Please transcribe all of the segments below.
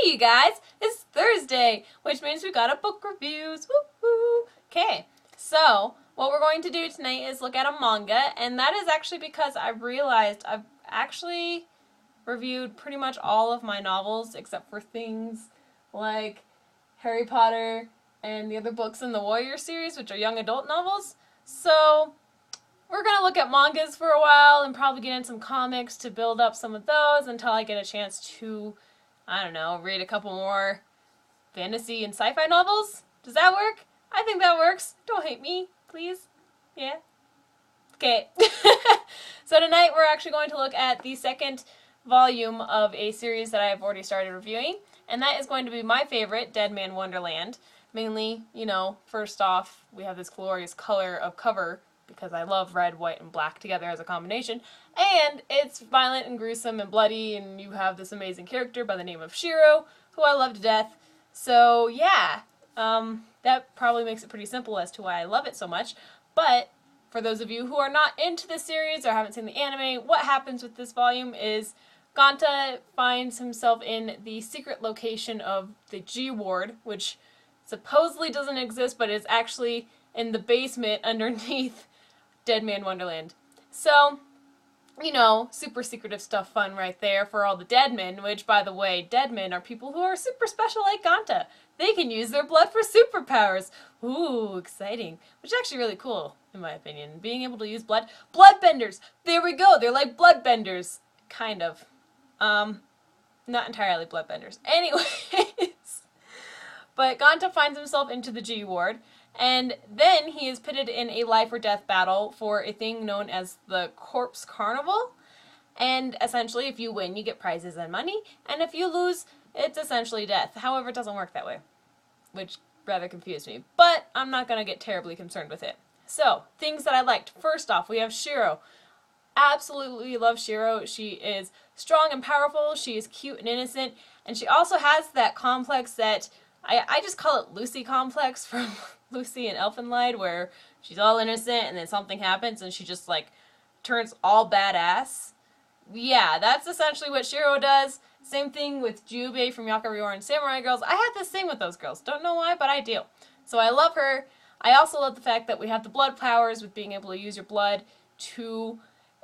you guys, it's Thursday, which means we got a book reviews. Woo-hoo. Okay, so what we're going to do tonight is look at a manga, and that is actually because I realized I've actually reviewed pretty much all of my novels except for things like Harry Potter and the other books in the Warrior series, which are young adult novels. So we're going to look at mangas for a while and probably get in some comics to build up some of those until I get a chance to, I don't know, read a couple more fantasy and sci-fi novels. Does that work? I think that works. Don't hate me, please. Yeah? Okay. So tonight we're actually going to look at the second volume of a series that I've already started reviewing, and that is going to be my favorite, Deadman Wonderland. Mainly, you know, first off, we have this glorious color of cover because I love red, white, and black together as a combination, and it's violent and gruesome and bloody, and you have this amazing character by the name of Shiro, who I love to death. So yeah, that probably makes it pretty simple as to why I love it so much. But for those of you who are not into this series or haven't seen the anime, what happens with this volume is Ganta finds himself in the secret location of the G Ward, which supposedly doesn't exist, but is actually in the basement underneath Deadman Wonderland. So, you know, super secretive stuff fun right there for all the Deadmen, which, by the way, Deadmen are people who are super special like Ganta. They can use their blood for superpowers. Ooh, exciting. Which is actually really cool, in my opinion. Being able to use blood. Bloodbenders! There we go! They're like bloodbenders. Kind of. Not entirely bloodbenders. Anyways. But Ganta finds himself into the G Ward, and then he is pitted in a life or death battle for a thing known as the Corpse Carnival. And essentially, if you win, you get prizes and money, and if you lose, it's essentially death. However, it doesn't work that way, which rather confused me. But I'm not going to get terribly concerned with it. So, things that I liked. First off, we have Shiro. Absolutely love Shiro. She is strong and powerful, she is cute and innocent, and she also has that complex that I just call it Lucy complex from Lucy and Elfenlied, where she's all innocent and then something happens and she just like turns all badass. Yeah, that's essentially what Shiro does. Same thing with Jubei from Yakaryor and Samurai Girls. I had this thing with those girls. Don't know why, but I do. So I love her. I also love the fact that we have the blood powers with being able to use your blood to,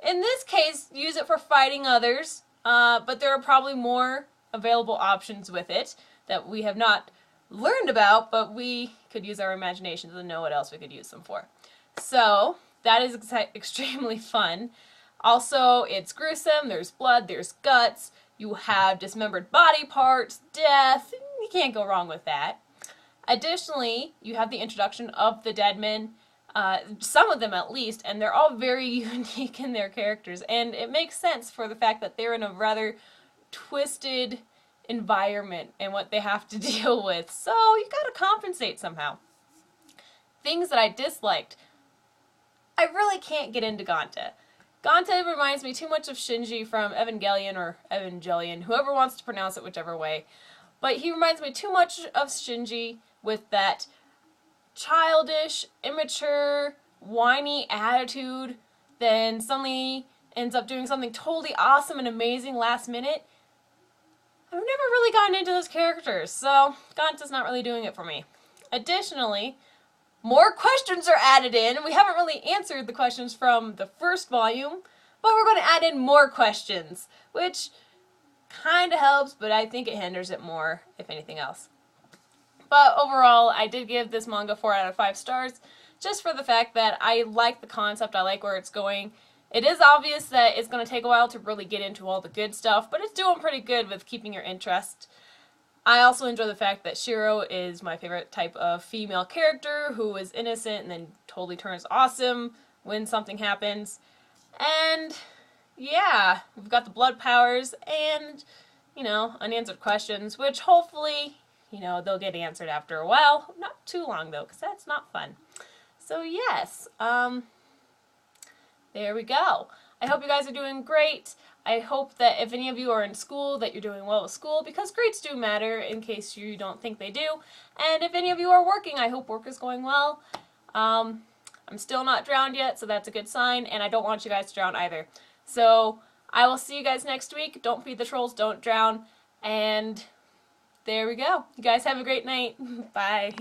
in this case, use it for fighting others. But there are probably more available options with it that we have not learned about, but we could use our imaginations and know what else we could use them for. So that is extremely fun. Also, it's gruesome, there's blood, there's guts, you have dismembered body parts, death, you can't go wrong with that. Additionally, you have the introduction of the Deadmen, some of them at least, and they're all very unique in their characters, and it makes sense for the fact that they're in a rather twisted environment and what they have to deal with, so you gotta compensate somehow. Things that I disliked. I really can't get into Ganta. Ganta reminds me too much of Shinji from Evangelion, or Evangelion, whoever wants to pronounce it whichever way, but he reminds me too much of Shinji with that childish, immature, whiny attitude, then suddenly ends up doing something totally awesome and amazing last minute. I've never really gotten into those characters, so Ganta's not really doing it for me. Additionally, more questions are added in. We haven't really answered the questions from the first volume, but we're going to add in more questions, which kind of helps, but I think it hinders it more, if anything else. But overall, I did give this manga 4 out of 5 stars, just for the fact that I like the concept, I like where it's going. It is obvious that it's going to take a while to really get into all the good stuff, but it's doing pretty good with keeping your interest. I also enjoy the fact that Shiro is my favorite type of female character who is innocent and then totally turns awesome when something happens. And yeah, we've got the blood powers and, you know, unanswered questions, which hopefully, you know, they'll get answered after a while. Not too long though, because that's not fun. So yes, there we go. I hope you guys are doing great. I hope that if any of you are in school, that you're doing well with school, because grades do matter in case you don't think they do. And if any of you are working, I hope work is going well. I'm still not drowned yet, so that's a good sign, and I don't want you guys to drown either. So I will see you guys next week. Don't feed the trolls, don't drown, and there we go. You guys have a great night. Bye.